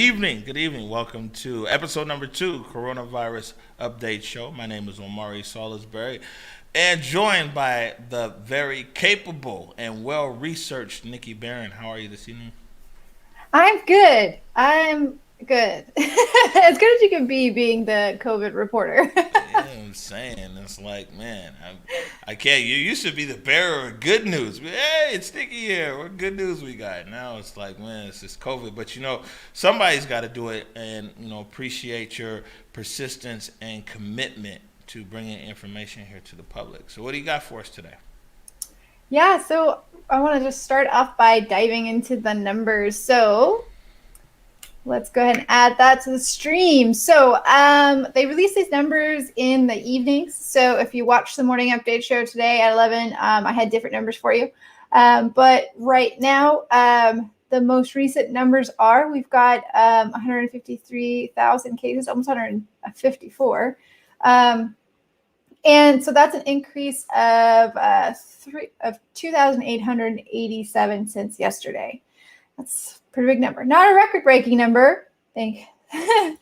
evening. Good evening. Welcome to episode number 2, Coronavirus Update Show. My name is Omari Salisbury, and joined by the very capable and well-researched Nikki Barron. How are you this evening? I'm good. I'm good. As good as you can be being the COVID reporter. Yeah, I'm saying it's like, man, I can't. You used to be the bearer of good news. Hey, it's Nikki here. What good news we got? Now it's like, man, it's just COVID. But somebody's got to do it, and appreciate your persistence and commitment to bringing information here to the public. So, what do you got for us today? Yeah, so I want to just start off by diving into the numbers. So let's go ahead and add that to the stream. So they released these numbers in the evenings. So if you watch the morning update show today at 11, I had different numbers for you. But right now, the most recent numbers are we've got 153,000 cases, almost 154. And so that's an increase of 2,887 since yesterday. That's a pretty big number. Not a record-breaking number. Thank God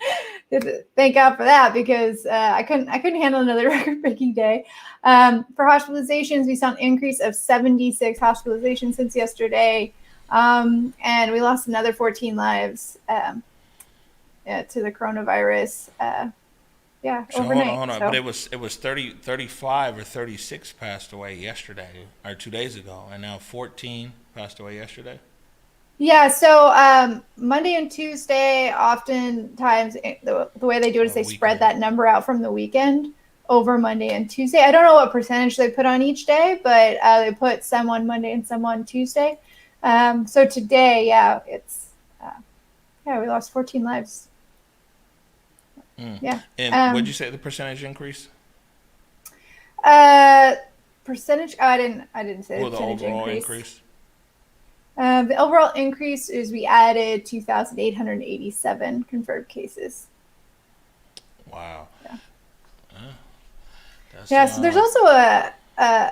for that, because I couldn't handle another record-breaking day. For hospitalizations, we saw an increase of 76 hospitalizations since yesterday, and we lost another 14 lives to the coronavirus. So Overnight. hold on. So. But it was 30, 35 or 36 passed away yesterday or 2 days ago, and now 14 passed away yesterday. Yeah, so Monday and Tuesday, oftentimes the way they do it is they spread that number out from the weekend over Monday and Tuesday. I don't know what percentage they put on each day, but they put some on Monday and some on Tuesday. So today, we lost 14 lives. Yeah. And what did you say the percentage increase? Percentage? Oh, I didn't say Well, the the percentage overall increase. The overall increase is we added 2,887 confirmed cases. Wow. Yeah. So there's also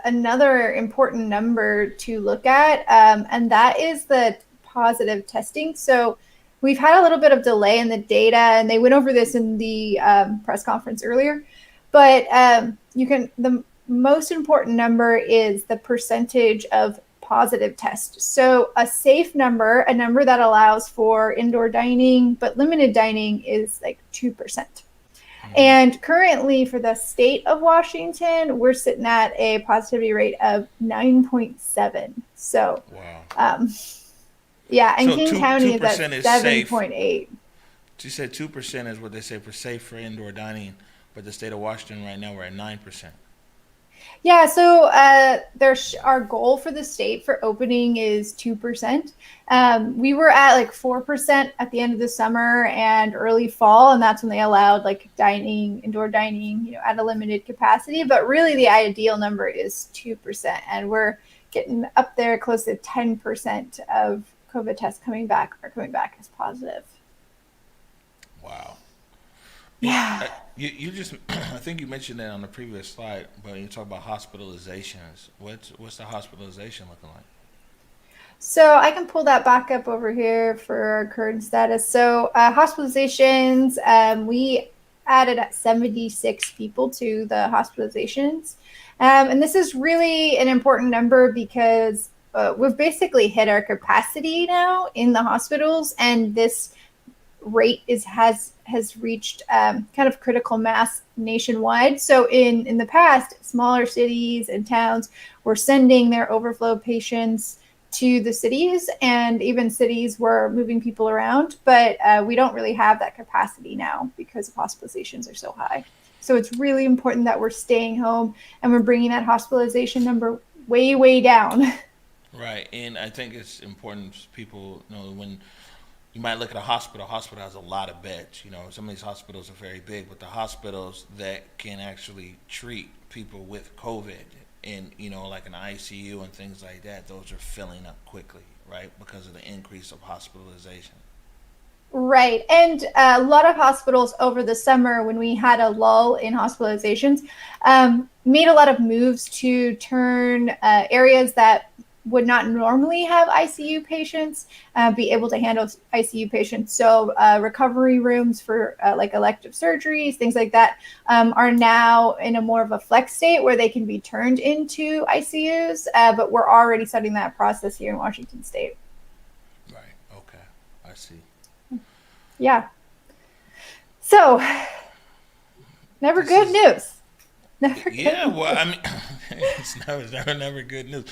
another important number to look at, and that is the positive testing. So we've had a little bit of delay in the data, and they went over this in the press conference earlier. But the most important number is the percentage of positive tests. So a safe number, a number that allows for indoor dining but limited dining, is like 2%. And currently for the state of Washington, we're sitting at a positivity rate of 9.7. So, wow. Yeah, and So King County is at 7.8. So you said 2% is what they say for safe for indoor dining, but the state of Washington right now we're at 9%. Yeah, so our goal for the state for opening is 2%. We were at like 4% at the end of the summer and early fall, and that's when they allowed like indoor dining, at a limited capacity. But really, the ideal number is 2%, and we're getting up there close to 10% of COVID tests coming back as positive. Wow. Yeah. You just I think you mentioned that on the previous slide, but you talk about hospitalizations. What's the hospitalization looking like? So I can pull that back up over here for our current status. So hospitalizations, we added 76 people to the hospitalizations. And this is really an important number because we've basically hit our capacity now in the hospitals, and this rate has reached kind of critical mass nationwide. So in the past, smaller cities and towns were sending their overflow patients to the cities, and even cities were moving people around. But we don't really have that capacity now because hospitalizations are so high. So it's really important that we're staying home and we're bringing that hospitalization number way, way down. Right, and I think it's important people know when you might look at a hospital. A hospital has a lot of beds. Some of these hospitals are very big, but the hospitals that can actually treat people with COVID in, like an ICU and things like that, those are filling up quickly, right? Because of the increase of hospitalization. Right. And a lot of hospitals over the summer, when we had a lull in hospitalizations, made a lot of moves to turn areas that would not normally have ICU patients be able to handle ICU patients. So recovery rooms for like elective surgeries, things like that, are now in a more of a flex state where they can be turned into ICUs. But we're already starting that process here in Washington State. Right. Okay. I see. Yeah. So never This good is news. Never good Yeah, well, news. I mean, never good news.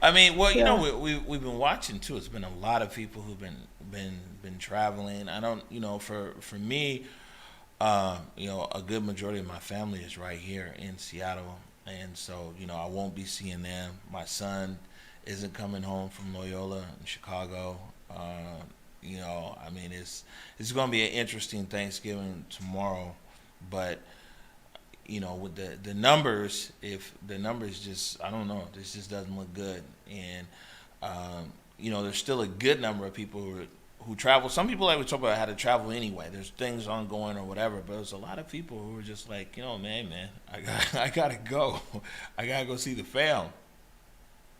I mean, well, you know, Yeah. we've been watching too. It's been a lot of people who've been traveling. I don't, you know, for me, you know, a good majority of my family is right here in Seattle, and so you know, I won't be seeing them. My son isn't coming home from Loyola in Chicago. You know, I mean, it's going to be an interesting Thanksgiving tomorrow, but you know, with the numbers, if the numbers just, I don't know, this just doesn't look good. And, you know, there's still a good number of people who travel. Some people, like we talk about, had to travel anyway. There's things ongoing or whatever, but there's a lot of people who were just like, you know, man, I gotta go. I gotta go see the fam.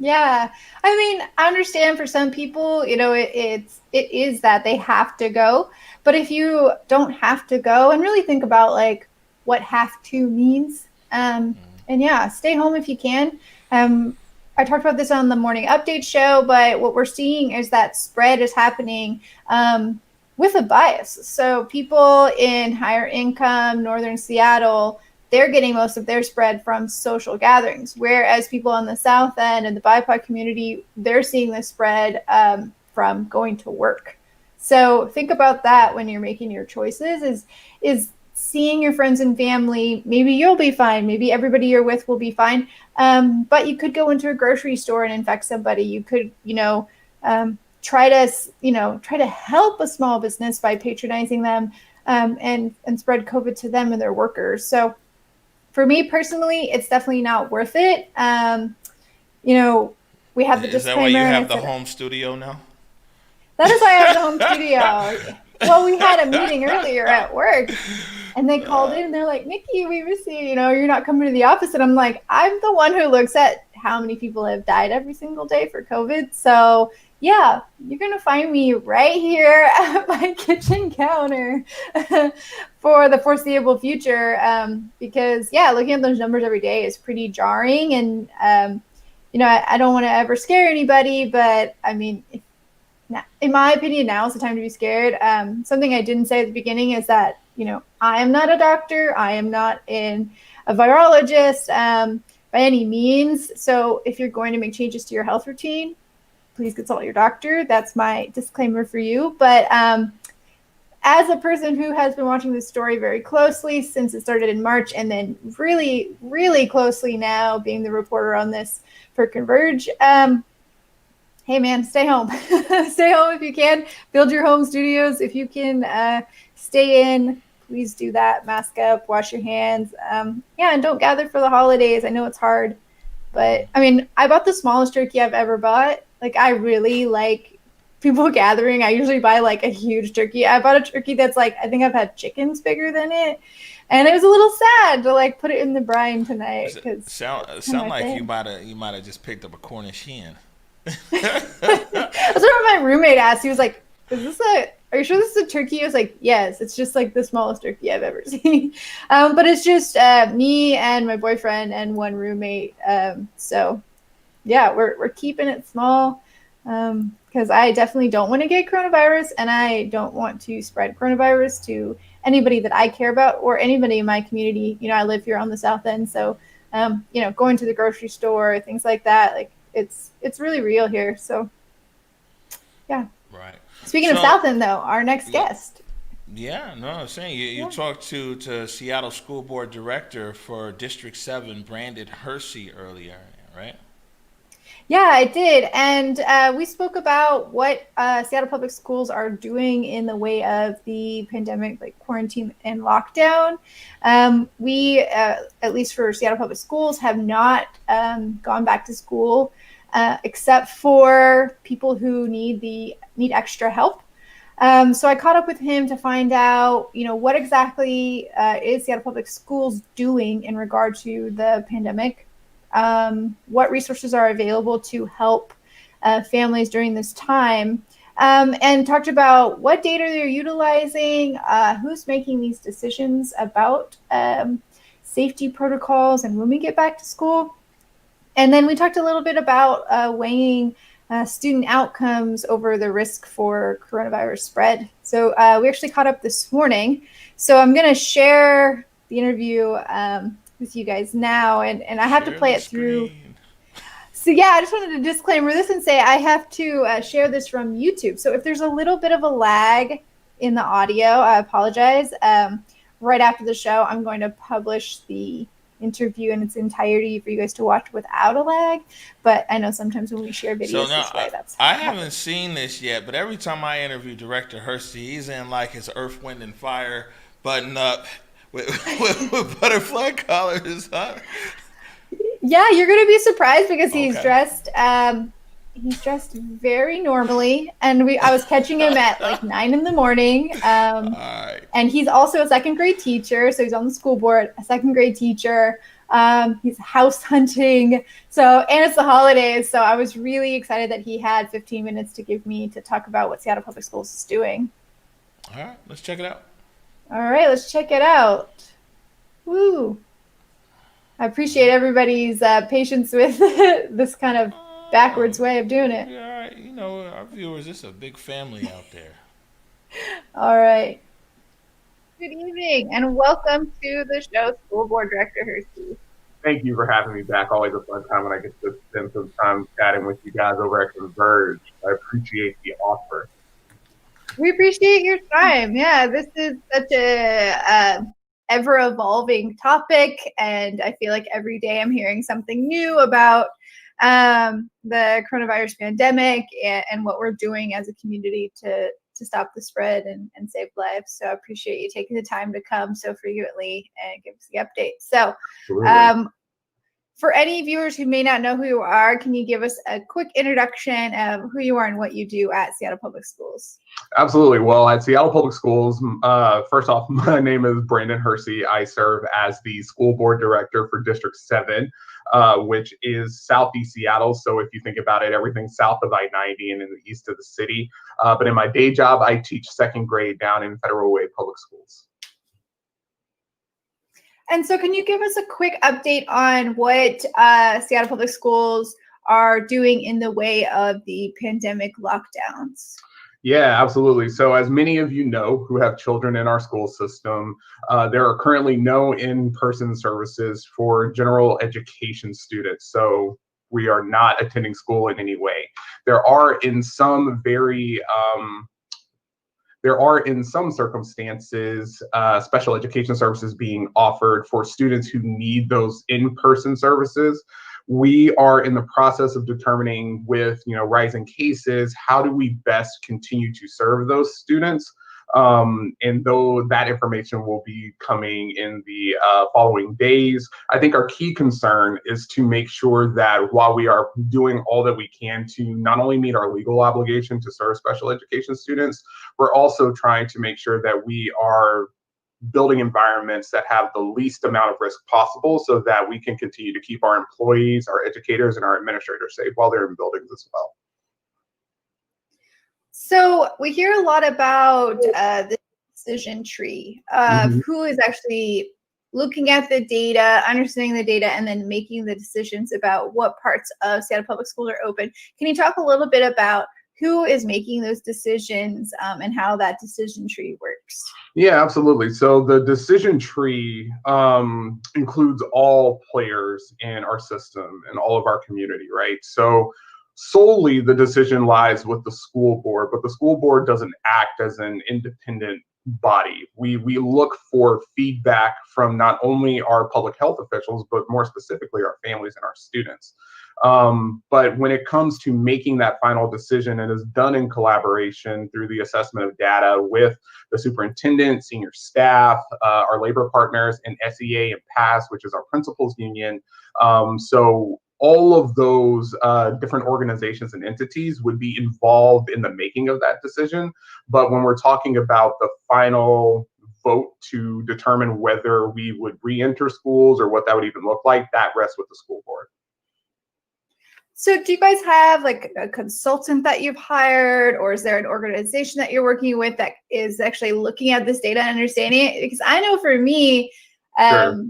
Yeah. I mean, I understand for some people, it is that they have to go. But if you don't have to go and really think about like what have to means, and yeah, stay home if you can. I talked about this on the morning update show, but what we're seeing is that spread is happening with a bias. So people in higher income, northern Seattle, they're getting most of their spread from social gatherings, whereas people on the south end and the BIPOC community, they're seeing the spread from going to work. So think about that when you're making your choices. Is seeing your friends and family. Maybe you'll be fine. Maybe everybody you're with will be fine. But you could go into a grocery store and infect somebody. You could, try to help a small business by patronizing them, and spread COVID to them and their workers. So for me personally, it's definitely not worth it. You know, we have the Is that why disclaimer, you and I have the said home studio now? that is why I have the home studio. Well, we had a meeting earlier at work, and they called in and they're like, Nikki, we miss you. You're not coming to the office. And I'm like, I'm the one who looks at how many people have died every single day for COVID. So yeah, you're going to find me right here at my kitchen counter for the foreseeable future. Because yeah, looking at those numbers every day is pretty jarring. And, I don't want to ever scare anybody, but I mean, in my opinion, now is the time to be scared. Something I didn't say at the beginning is that, I am not a doctor. I am not a virologist by any means. So if you're going to make changes to your health routine, please consult your doctor. That's my disclaimer for you. But as a person who has been watching this story very closely since it started in March, and then really, really closely now being the reporter on this for Converge, hey man, stay home. Stay home if you can. Build your home studios. If you can stay in, please do that. Mask up, wash your hands. Yeah, and don't gather for the holidays. I know it's hard, but I mean, I bought the smallest turkey I've ever bought. Like, I really like people gathering. I usually buy like a huge turkey. I bought a turkey that's like, I think I've had chickens bigger than it. And it was a little sad to like put it in the brine tonight because it's kind of Sound my like thing. you might have just picked up a Cornish hen. That's what my roommate asked. He was like, are you sure this is a turkey? I was like, yes, it's just like the smallest turkey I've ever seen. But it's just me and my boyfriend and one roommate. So yeah, we're keeping it small because I definitely don't want to get coronavirus, and I don't want to spread coronavirus to anybody that I care about or anybody in my community. I live here on the South End, so going to the grocery store, things like that, like it's really real here. So yeah. Right. Speaking of So South End, though, our next yeah, guest. yeah, no, I'm saying you Yeah. talked to Seattle School Board Director for District 7, Brandon Hersey, earlier, right? Yeah, I did. And we spoke about what Seattle Public Schools are doing in the way of the pandemic, like quarantine and lockdown. We, at least for Seattle Public Schools, have not gone back to school except for people who need extra help. So I caught up with him to find out, what exactly is Seattle Public Schools doing in regard to the pandemic, what resources are available to help families during this time, and talked about what data they're utilizing, who's making these decisions about safety protocols and when we get back to school. And then we talked a little bit about weighing student outcomes over the risk for coronavirus spread. So we actually caught up this morning. So I'm going to share the interview with you guys now, and I have to play it through. So yeah, I just wanted to disclaimer this and say I have to share this from YouTube. So if there's a little bit of a lag in the audio, I apologize. Right after the show, I'm going to publish the interview in its entirety for you guys to watch without a lag. But I know sometimes when we share videos So now this way, that's I haven't seen this yet, but every time I interview Director Hersey, he's in like his Earth, Wind, and Fire button up with butterfly collars, huh? Yeah, you're gonna be surprised because he's Okay. dressed. He's dressed very normally, and I was catching him at like 9 in the morning. All right. And he's also a second grade teacher, so he's on the school board, a second grade teacher. He's house hunting. So, and it's the holidays, so I was really excited that he had 15 minutes to give me to talk about what Seattle Public Schools is doing. All right, let's check it out. All right, let's check it out. Woo! I appreciate everybody's patience with this kind of backwards way of doing it. Yeah, all right. You know, our viewers, it's a big family out there. All right. Good evening and welcome to the show, School Board Director Hersey. Thank you for having me back. Always a fun time when I get to spend some time chatting with you guys over at Converge. I appreciate the offer. We appreciate your time. Yeah, this is such a ever-evolving topic, and I feel like every day I'm hearing something new about the coronavirus pandemic and what we're doing as a community to stop the spread and save lives. So I appreciate you taking the time to come so frequently and give us the update. So for any viewers who may not know who you are, can you give us a quick introduction of who you are and what you do at Seattle Public Schools? Absolutely. Well, at Seattle Public Schools, first off, my name is Brandon Hersey. I serve as the school board director for District 7, which is Southeast Seattle. So if you think about it, everything south of I-90 and in the east of the city. But in my day job, I teach second grade down in Federal Way Public Schools. And so can you give us a quick update on what Seattle Public Schools are doing in the way of the pandemic lockdowns? Yeah, absolutely. So as many of you know who have children in our school system, there are currently no in-person services for general education students. So we are not attending school in any way. There are in some circumstances, special education services being offered for students who need those in-person services. We are in the process of determining with rising cases, how do we best continue to serve those students? And though that information will be coming in the following days, I think our key concern is to make sure that while we are doing all that we can to not only meet our legal obligation to serve special education students, we're also trying to make sure that we are building environments that have the least amount of risk possible so that we can continue to keep our employees, our educators, and our administrators safe while they're in buildings as well. So we hear a lot about the decision tree of who is actually looking at the data, understanding the data, and then making the decisions about what parts of Seattle Public Schools are open. Can you talk a little bit about who is making those decisions and how that decision tree works? Yeah, absolutely. So the decision tree includes all players in our system and all of our community, right? So solely the decision lies with the school board, but the school board doesn't act as an independent body. We look for feedback from not only our public health officials, but more specifically our families and our students. But when it comes to making that final decision, it is done in collaboration through the assessment of data with the superintendent, senior staff, our labor partners, and SEA and PASS, which is our principals union. So all of those different organizations and entities would be involved in the making of that decision. But when we're talking about the final vote to determine whether we would re-enter schools or what that would even look like, that rests with the school board. So do you guys have like a consultant that you've hired, or is there an organization that you're working with that is actually looking at this data and understanding it? Because I know for me, Sure.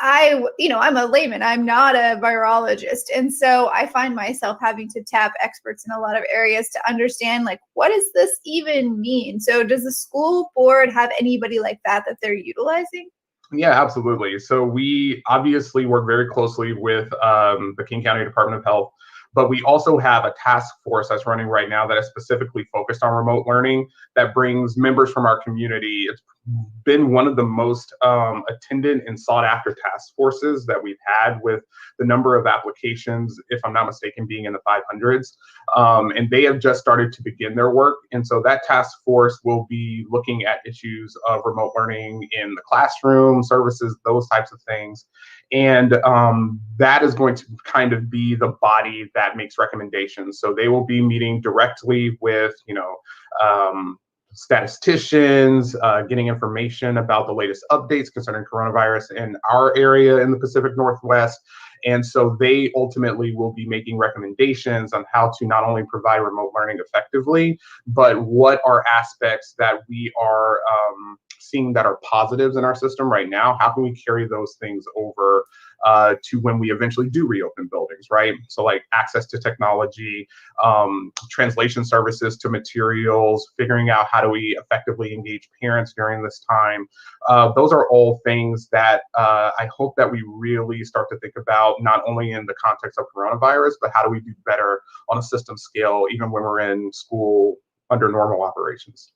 I'm a layman. I'm not a virologist. And so I find myself having to tap experts in a lot of areas to understand, like, what does this even mean? So does the school board have anybody like that they're utilizing? Yeah, absolutely. So we obviously work very closely with the King County Department of Health, but we also have a task force that's running right now that is specifically focused on remote learning that brings members from our community. It's been one of the most attended and sought after task forces that we've had, with the number of applications, if I'm not mistaken, being in the 500s. And they have just started to begin their work. And so that task force will be looking at issues of remote learning in the classroom, services, those types of things. And that is going to kind of be the body that makes recommendations. So they will be meeting directly with, statisticians, getting information about the latest updates concerning coronavirus in our area in the Pacific Northwest. And so they ultimately will be making recommendations on how to not only provide remote learning effectively, but what are aspects that we are seeing that are positives in our system right now. How can we carry those things over to when we eventually do reopen buildings, right? So like access to technology, translation services to materials, figuring out how do we effectively engage parents during this time. Those are all things that I hope that we really start to think about, not only in the context of coronavirus, but how do we do better on a system scale, even when we're in school under normal operations.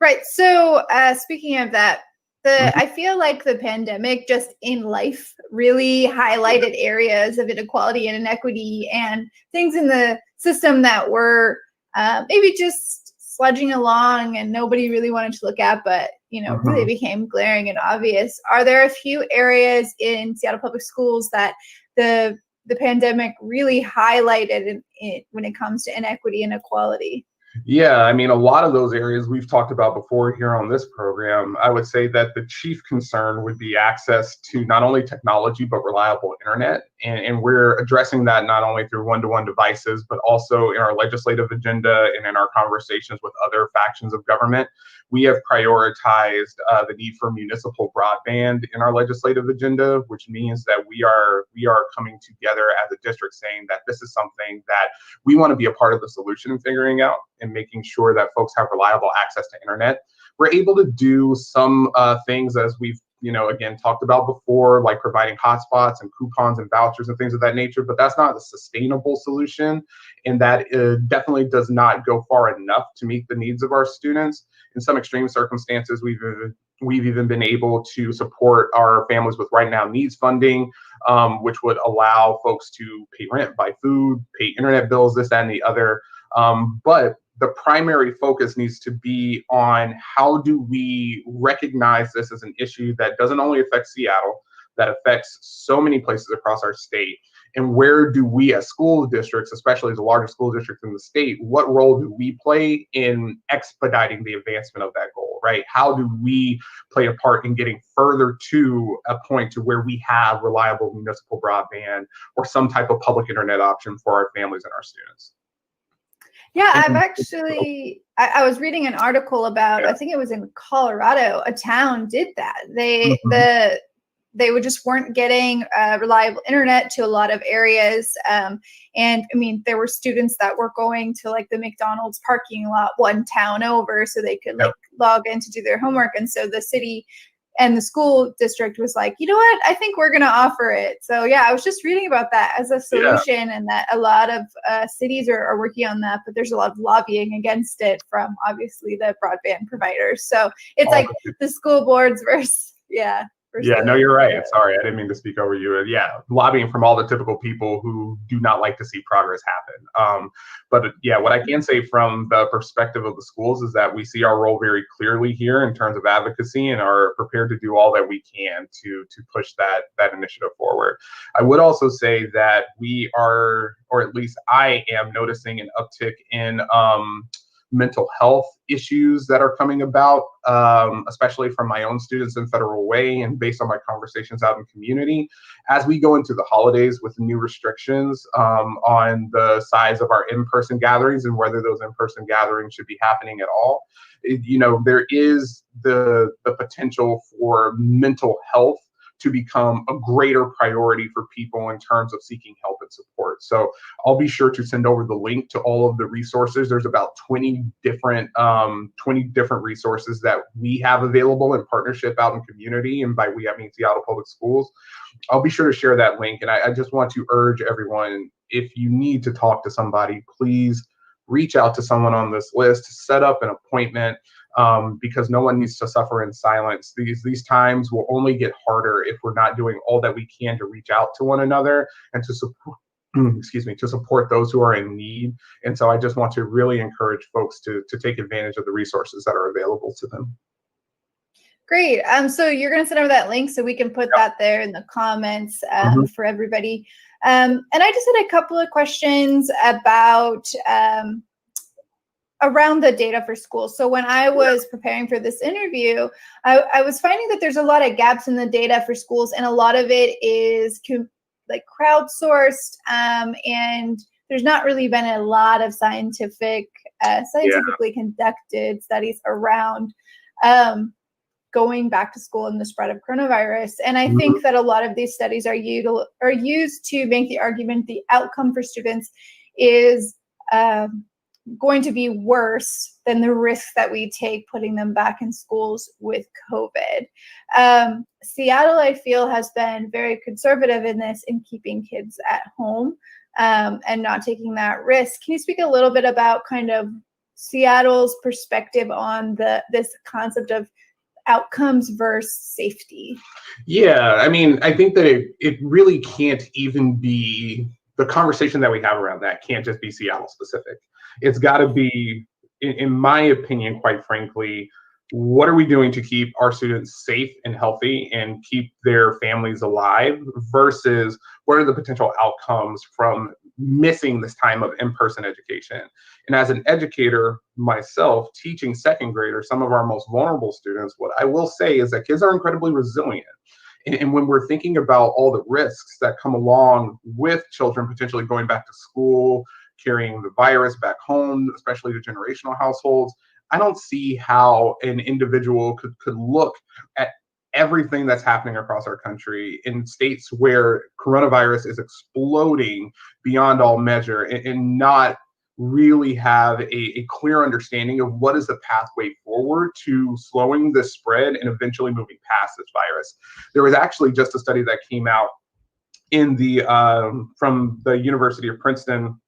Right. So speaking of that, Mhm. I feel like the pandemic just in life really highlighted areas of inequality and inequity and things in the system that were maybe just sludging along and nobody really wanted to look at, but really Mhm. became glaring and obvious. Are there a few areas in Seattle Public Schools that the pandemic really highlighted when it comes to inequity and equality? Yeah, I mean, a lot of those areas we've talked about before here on this program. I would say that the chief concern would be access to not only technology, but reliable internet. And we're addressing that not only through one-to-one devices, but also in our legislative agenda and in our conversations with other factions of government. We have prioritized the need for municipal broadband in our legislative agenda, which means that we are coming together as a district saying that this is something that we want to be a part of the solution in figuring out and making sure that folks have reliable access to internet. We're able to do some things, as we've again talked about before, like providing hotspots and coupons and vouchers and things of that nature, but that's not a sustainable solution, and that definitely does not go far enough to meet the needs of our students. In some extreme circumstances, we've even been able to support our families with right now needs funding, which would allow folks to pay rent, buy food, pay internet bills, this, that, and the other. But the primary focus needs to be on how do we recognize this as an issue that doesn't only affect Seattle, that affects so many places across our state. And where do we as school districts, especially as the largest school district in the state, what role do we play in expediting the advancement of that goal, right? How do we play a part in getting further to a point to where we have reliable municipal broadband or some type of public internet option for our families and our students? Yeah, I've And actually, I was reading an article about, I think it was in Colorado, a town did that. Mhm. They would just weren't getting reliable internet to a lot of areas. And I mean, there were students that were going to like the McDonald's parking lot one town over so they could like Yep. log in to do their homework. And so the city and the school district was like, you know what, I think we're going to offer it. So yeah, I was just reading about that as a Yeah. solution, and that a lot of cities are working on that, but there's a lot of lobbying against it from obviously the broadband providers. So it's All like the the school boards versus, yeah, versus Yeah, no, you're right. the Sorry, I didn't mean to speak over you. Yeah, lobbying from all the typical people who do not like to see progress happen. But yeah, what I can say from the perspective of the schools is that we see our role very clearly here in terms of advocacy and are prepared to do all that we can to push that initiative forward. I would also say that we are, or at least I am, noticing an uptick in mental health issues that are coming about, especially from my own students in Federal Way and based on my conversations out in community. As we go into the holidays with new restrictions on the size of our in-person gatherings and whether those in-person gatherings should be happening at all, there is the potential for mental health to become a greater priority for people in terms of seeking help and support. So I'll be sure to send over the link to all of the resources. There's about 20 different resources that we have available in partnership out in community, and by we I mean Seattle Public Schools. I'll be sure to share that link, and I just want to urge everyone, if you need to talk to somebody, please reach out to someone on this list, set up an appointment, because no one needs to suffer in silence. These times will only get harder if we're not doing all that we can to reach out to one another and to support to support those who are in need. And so I just want to really encourage folks to take advantage of the resources that are available to them. Great. So you're going to send over that link so we can put that there in the comments for everybody. And I just had a couple of questions about around the data for schools. So when I was preparing for this interview, I was finding that there's a lot of gaps in the data for schools, and a lot of it is like crowdsourced, and there's not really been a lot of scientifically conducted studies around going back to school and the spread of coronavirus. And I think that a lot of these studies are used to make the argument the outcome for students is going to be worse than the risk that we take putting them back in schools with COVID. Seattle, I feel, has been very conservative in this, in keeping kids at home and not taking that risk. Can you speak a little bit about kind of Seattle's perspective on this concept of outcomes versus safety? Yeah, I mean, I think that it really can't even be, the conversation that we have around that can't just be Seattle specific. It's got to be, in my opinion, quite frankly, what are we doing to keep our students safe and healthy and keep their families alive versus what are the potential outcomes from missing this time of in-person education? And as an educator myself, teaching second graders, some of our most vulnerable students, what I will say is that kids are incredibly resilient. And when we're thinking about all the risks that come along with children potentially going back to school, carrying the virus back home, especially to generational households, I don't see how an individual could look at everything that's happening across our country in states where coronavirus is exploding beyond all measure and not really have a clear understanding of what is the pathway forward to slowing the spread and eventually moving past this virus. There was actually just a study that came out in the from the University of Princeton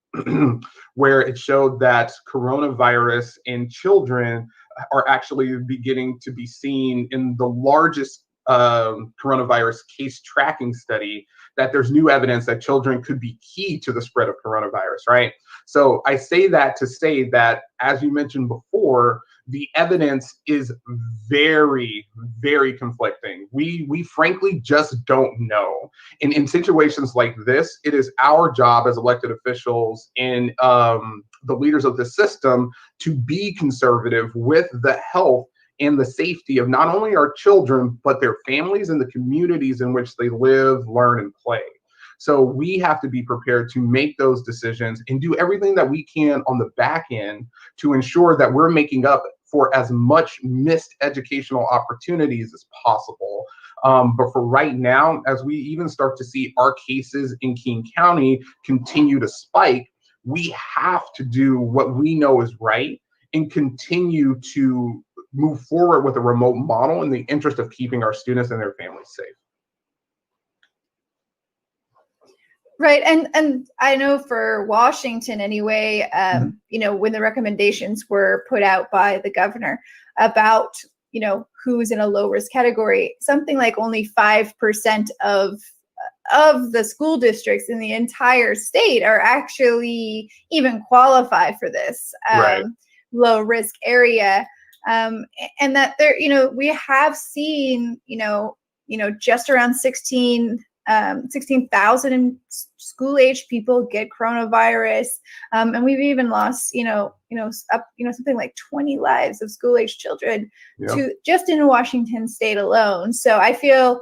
where it showed that coronavirus in children are actually beginning to be seen in the largest coronavirus case tracking study, that there's new evidence that children could be key to the spread of coronavirus, right? So I say that to say that, as you mentioned before, the evidence is very, very conflicting. We frankly just don't know. And in situations like this, it is our job as elected officials and the leaders of the system to be conservative with the health and the safety of not only our children, but their families and the communities in which they live, learn, and play. So we have to be prepared to make those decisions and do everything that we can on the back end to ensure that we're making up for as much missed educational opportunities as possible. But for right now, as we even start to see our cases in King County continue to spike, we have to do what we know is right and continue to move forward with a remote model in the interest of keeping our students and their families safe. Right. And I know for Washington anyway, when the recommendations were put out by the governor about, who's in a low risk category, something like only 5% of the school districts in the entire state are actually even qualify for this low risk area. And that there, we have seen, just around 16,000 school-age people get coronavirus, and we've even lost, something like 20 lives of school-age children to just in Washington State alone. So I feel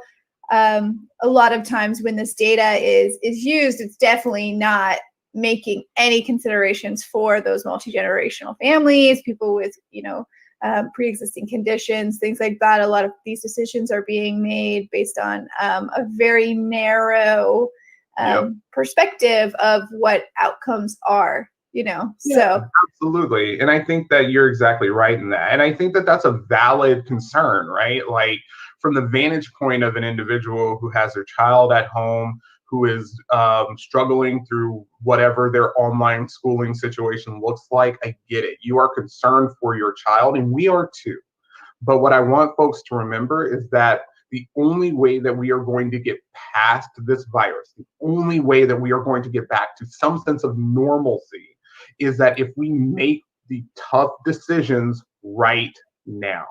a lot of times when this data is used, it's definitely not making any considerations for those multi-generational families, people with, pre-existing conditions, things like that. A lot of these decisions are being made based on a very narrow perspective of what outcomes are, so. Absolutely. And I think that you're exactly right in that. And I think that that's a valid concern, right? Like from the vantage point of an individual who has their child at home, who is struggling through whatever their online schooling situation looks like, I get it. You are concerned for your child, and we are too. But what I want folks to remember is that the only way that we are going to get past this virus, the only way that we are going to get back to some sense of normalcy is that if we make the tough decisions right now.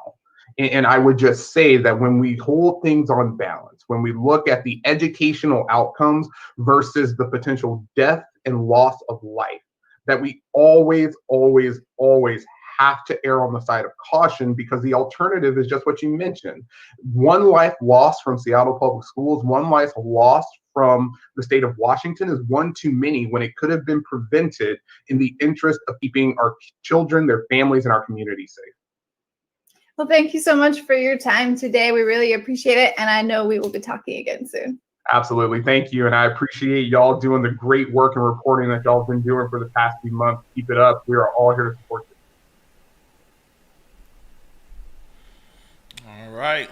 And I would just say that when we hold things on balance, when we look at the educational outcomes versus the potential death and loss of life, that we always, always, always have to err on the side of caution, because the alternative is just what you mentioned. One life lost from Seattle Public Schools, one life lost from the state of Washington is one too many when it could have been prevented in the interest of keeping our children, their families, and our community safe. Well, thank you so much for your time today. We really appreciate it. And I know we will be talking again soon. Absolutely. Thank you. And I appreciate y'all doing the great work and reporting that y'all have been doing for the past few months. Keep it up. We are all here to support you. All right.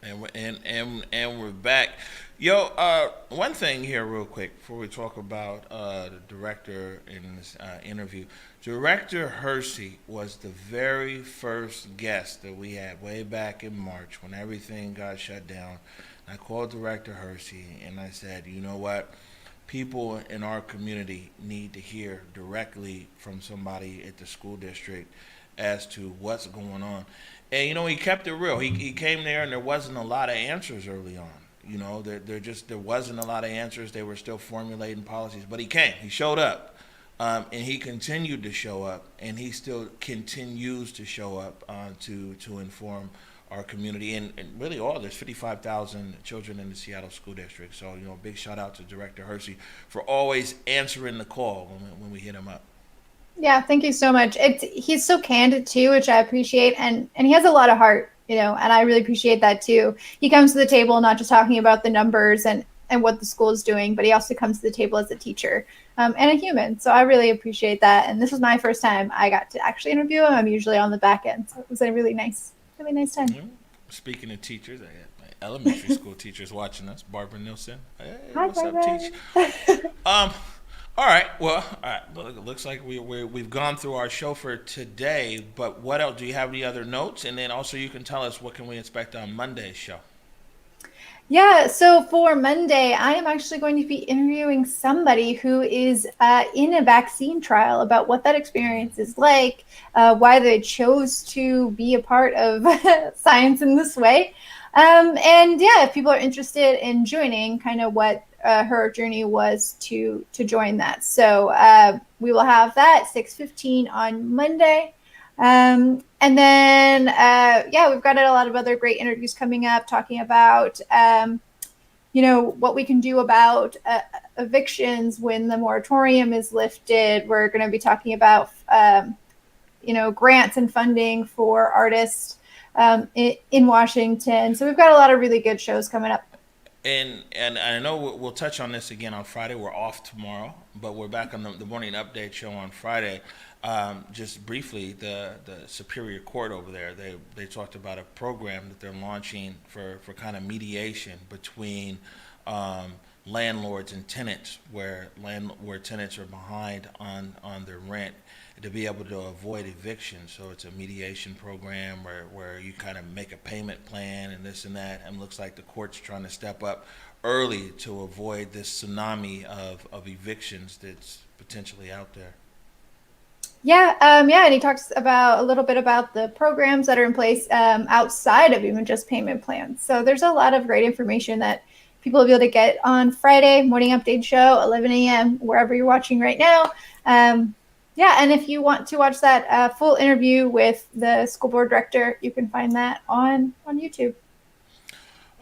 And we're back. Yo, one thing here real quick before we talk about the director in this interview. Director Hersey was the very first guest that we had way back in March when everything got shut down. I called Director Hersey and I said, you know what? People in our community need to hear directly from somebody at the school district as to what's going on. And, he kept it real. He came there and there wasn't a lot of answers early on. There wasn't a lot of answers. They were still formulating policies. But he came. He showed up. And he continued to show up. And he still continues to show up to inform our community. And really there's 55,000 children in the Seattle School District. So, big shout out to Director Hersey for always answering the call when we hit him up. Yeah, thank you so much. He's so candid too, which I appreciate, and he has a lot of heart, and I really appreciate that too. He comes to the table not just talking about the numbers and what the school is doing, but he also comes to the table as a teacher and a human. So I really appreciate that. And this was my first time I got to actually interview him. I'm usually on the back end, so it was a really nice time. Mm-hmm. Speaking of teachers, I got my elementary school teachers watching us. Barbara Nilsson. Hey, hi, what's Barbara. up, teach? All right. Well, it looks like we've gone through our show for today. But what else? Do you have any other notes? And then also you can tell us what can we expect on Monday's show. Yeah. So for Monday, I am actually going to be interviewing somebody who is in a vaccine trial about what that experience is like, why they chose to be a part of science in this way. And yeah, if people are interested in joining, kind of what her journey was to join that. So we will have that 6:15 on Monday. And then, we've got a lot of other great interviews coming up talking about, what we can do about evictions when the moratorium is lifted. We're going to be talking about, grants and funding for artists in Washington. So we've got a lot of really good shows coming up. And I know we'll touch on this again on Friday. We're off tomorrow, but we're back on the morning update show on Friday. Just briefly, the Superior Court over there, they talked about a program that they're launching for kind of mediation between landlords and tenants, where tenants are behind on their rent, to be able to avoid eviction. So it's a mediation program where you kind of make a payment plan and this and that, and it looks like the court's trying to step up early to avoid this tsunami of evictions that's potentially out there. Yeah, and he talks about a little bit about the programs that are in place outside of even just payment plans. So there's a lot of great information that people will be able to get on Friday, morning update show, 11 a.m., wherever you're watching right now. Yeah, and if you want to watch that full interview with the school board director, you can find that on YouTube.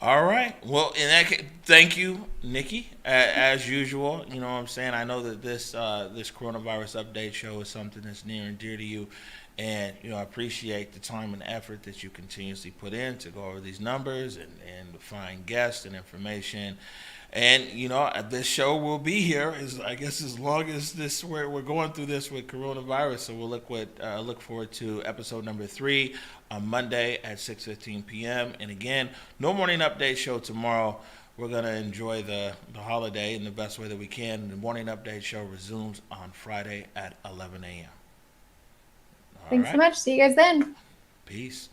All right. Well, in that case, thank you, Nikki. As usual, you know what I'm saying. I know that this coronavirus update show is something that's near and dear to you, and I appreciate the time and effort that you continuously put in to go over these numbers and find guests and information. And this show will be here as long as we're going through this with coronavirus. So we'll look forward to episode number 3 on Monday at 6:15 p.m. And again, no morning update show tomorrow. We're gonna enjoy the holiday in the best way that we can. The morning update show resumes on Friday at 11 a.m. Thanks so much. See you guys then. Peace.